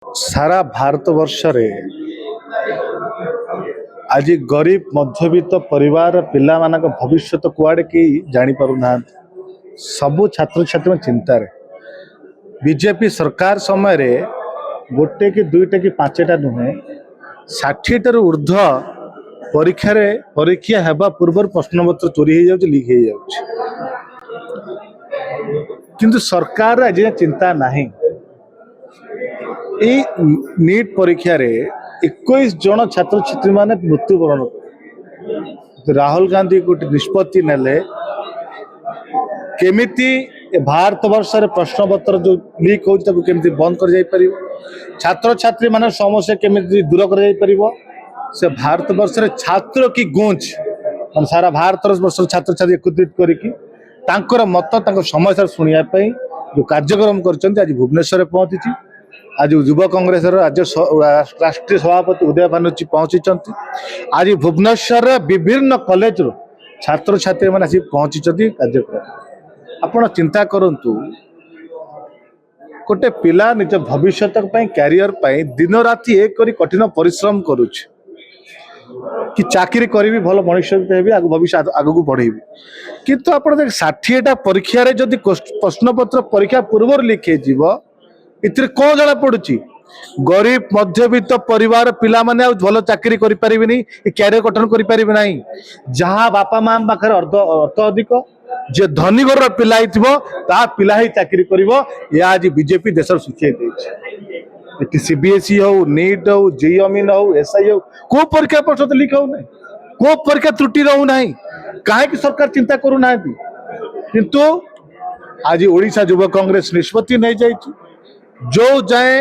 सारा भारत वर्ष रे आज गरीब मध्यवित्त परिवार पिला मानक भविष्य कुआड़े कि जानी पारु ना सबु छात्र छात्री चिंतार बीजेपी सरकार समय रे गोटे कि दुईटा कि पांचटा नुहे 60 ऊर्ध्व परीक्षा हेबा पूर्व प्रश्नपत्र चोरी हो जाउछ लीक हो जाउछ किंतु सरकार आज चिंता नहीं। नीट परीक्षा रे 21 जन छात्र छात्री माने मृत्युवरण राहुल गांधी गोटे निष्पत्ति नेले केमिति भारत वर्ष रे प्रश्नपत्र जो लीक हो केमिति बंद कर जाई परिबो छात्र छात्री माने समस्या केमिति दूर कर जाई परिबो से भारत वर्ष रे छात्र की गूंज सारा भारत वर्ष छात्र छात्री एकत्रित करिकी तांकर मत तांकर समस्या सुनिया पई जो कार्यक्रम करचंती आज भुवनेश्वर पहुंची आज युवा कांग्रेस राज्य राष्ट्रीय सभापति उदय बानर्जी पहुंची आज भुवनेश्वर विभिन्न कॉलेज रो छात्र छात्री मैंने आसी पहुंची कार्यक्रम आपण चिंता करंतु गोटे पिला निज भविष्य कैरियर दिन राति एक करी कठिन परिश्रम करुछ कि चाकरी करी भल मनुष्य भविष्य आग को बढ़ेबी किंतु आप 60टा परीक्षा रे जदि प्रश्नपत्र परीक्षा पूर्व लिखे जीव इतरे कौन जना पड़ुची गरीब मध्यवित्त परिवार पिला माने भल चाकरी करि परिबिनी कैरियर गठन करि परिबे नाही जहां बापा मां पाखरे अर्थ अधिक जे धनी घर पिला हिथिबो ता पिला ही चाकरी करिवो या आज बीजेपी देशर सुचे देछि सीबीएसई हो नीट हो जेईई हो एसआई हो को परीक्षा प्रश्न लीक हो नहीं को परीक्षा त्रुटि रहू नहीं काहे कि सरकार चिंता करू ना किंतु आज ओडिशा युवा कांग्रेस निष्पत्ति नहीं जाइछि जो जाए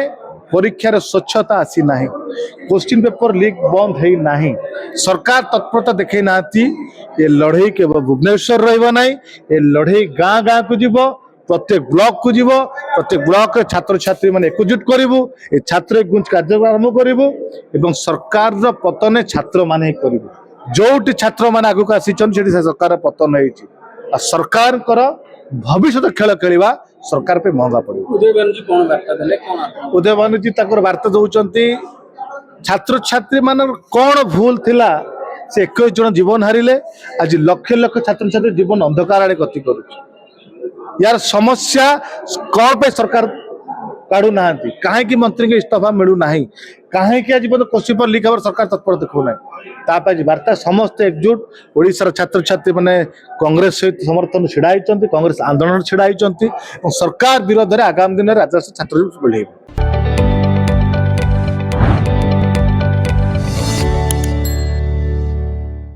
परीक्षार स्वच्छता आसी ना क्वेश्चन पेपर लीक बंद है ना सरकार तत्परता देखई ना ये लड़ई केवल भुवनेश्वर रहा ये लड़ई गाँ गाँ को जीव प्रत्येक ब्लॉक को जीव प्रत्येक ब्लॉक रे छात्र छात्री माने एकजुट करिवु ए छात्र गुंज कार्यक्रम आरंभ करिवु एवं सरकार रो पतन छात्र माने करिवु जोटी छात्र माने आगु आसी छथि सरकार पतन होईछि आ सरकार कर भविष्य खेल खेलिबा सरकार पे महंगा पड़े। उदय बानर्जी कौन वार्ता देले कौन उदय बानर्जी ताकर वार्ता दउचंती छात्र छात्री मान कौन भूल थिला से 21 जन जीवन हारिले आज लक्ष लक्ष छात्र छात्री जीवन अंधकार आड़े गति करुछ यार समस्या कौन पे सरकार काढू ना कहीं कि मंत्री के इस्तीफा मिलू ना कहीं कि आज क्वेश्चन पर लीक हमार सरकार तत्पर देखू ना ताप वार्ता समस्त एकजुट ओडिशार छात्र छात्री मैंने कांग्रेस सहित समर्थन छिड़ाई कांग्रेस आंदोलन छिड़ाई सरकार विरोध में आगामी दिन में राजस्व छात्र मिले।